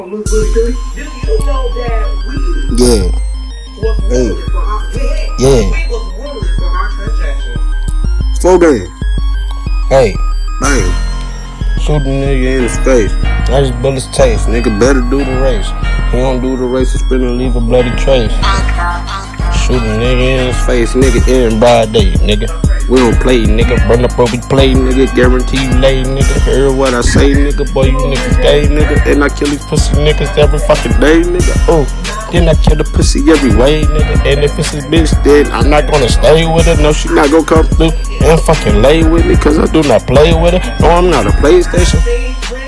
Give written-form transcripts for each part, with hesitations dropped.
Yeah. Hey. Yeah. Full game. Hey. Bang. Shoot the nigga in his face. That's his bullets taste. Nigga better do the race. He don't do the race, it's finna leave a bloody trace. Shoot a nigga in his face, nigga, in broad day, nigga. We don't play, nigga. Run up over play, nigga. Guarantee you lay, nigga. Hear what I say, nigga. Boy, you niggas gay, nigga. And I kill these pussy niggas every fucking day, nigga. Oh, then I kill the pussy every way, nigga. And if it's a bitch, then I'm not gonna stay with her. No, she not gonna come through and fucking lay with me, cause I do not play with her. No, I'm not a PlayStation.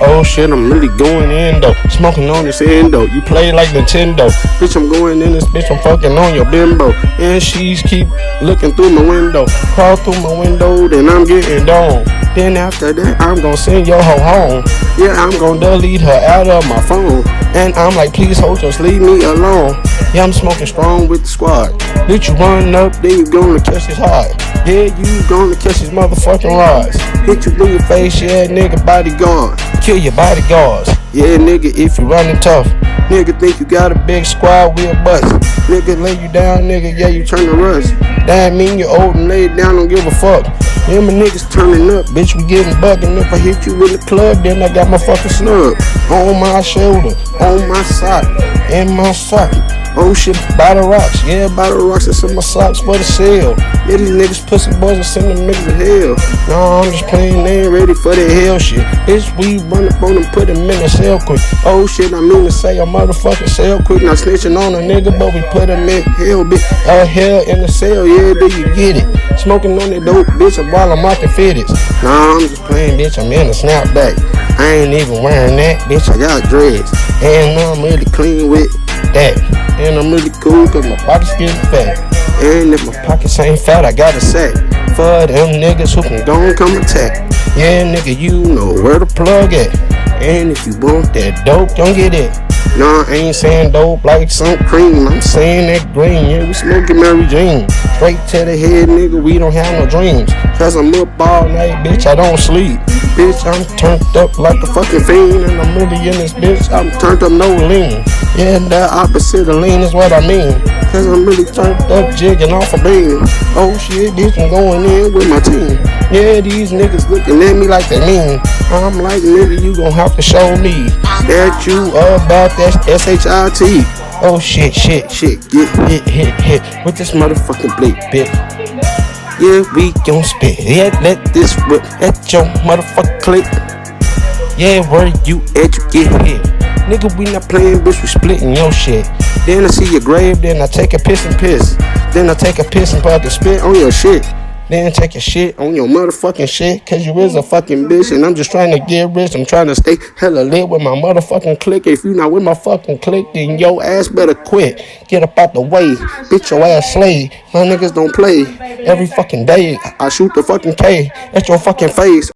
Oh shit, I'm really going in though. Smoking on this end though. You play like Nintendo. Bitch, I'm going in this bitch. I'm fucking on your bimbo. And she's keep looking through my window. Crawl through my window, then I'm getting down. Then after that, I'm gonna send your hoe home. Yeah, I'm gonna delete her out of my phone. And I'm like, please hold, just leave me alone. Yeah, I'm smoking strong with the squad. Bitch, you run up, then you gonna catch his heart. Yeah, you gonna catch his motherfucking rods. Hit you in your face, yeah, nigga, bodyguard. Kill your bodyguards. Yeah, nigga, if you running tough. Nigga think you got a big squad, we'll bust. Nigga lay you down, nigga, yeah, you turn to rust. That mean you old and laid down, don't give a fuck. Yeah, my niggas turning up, bitch, we getting bugging. If I hit you in the club, then I got my fucking snub. On my shoulder, on my sock, in my socket. Oh shit, by the rocks, yeah, by the rocks, that's in my socks for the sale. Yeah, these niggas pussy boys and send them niggas to hell. No, I'm just playing, they ain't ready for the hell shit. Bitch, we run up on them, put them in the cell quick. Oh shit, I mean to say a motherfucking cell quick. Not snitching on a nigga, but we put him in hell, bitch. Hell in the cell, yeah, do you get it? Smoking on that dope, bitch, while I'm rocking fitteds. Nah, I'm just playing, bitch, I'm in a snapback. I ain't even wearing that, bitch, I got dreads. And I'm really clean with that. And I'm really cool cause my pockets getting fat. And if my pockets ain't fat, I got a sack for them niggas who can go and come attack. Yeah, nigga, you know where the plug at. And if you want that dope, don't get it. No, I ain't saying dope like some cream. I'm saying that green, yeah, we smoking Mary Jane. Straight to the head, nigga, we don't have no dreams. Cause I'm up all night, bitch, I don't sleep. Bitch, I'm turned up like a fucking fiend. And I'm really in this bitch, I'm turned up no lean. Yeah, the opposite of lean is what I mean. Cause I'm really turned up jigging off a beam. Oh shit, bitch, I'm going in with my team. Yeah, these niggas looking at me like they mean. I'm like, nigga, you gon' have to show me that you about that SHIT. Oh shit, get hit with this motherfucking blade, bitch. Yeah, we gon' spit. Yeah, let this whip at your motherfucking click. Yeah, where you at, you get hit. Nigga, we not playing, bitch, we splitting your shit. Then I see your grave, then I take a piss and piss. Then I take a piss and put the spit on your shit. Then take your shit on your motherfucking shit. Cause you is a fucking bitch and I'm just trying to get rich. I'm trying to stay hella lit with my motherfucking clique. If you not with my fucking clique, then your ass better quit. Get up out the way, bitch, your ass slay. My niggas don't play. Every fucking day I shoot the fucking K at your fucking face.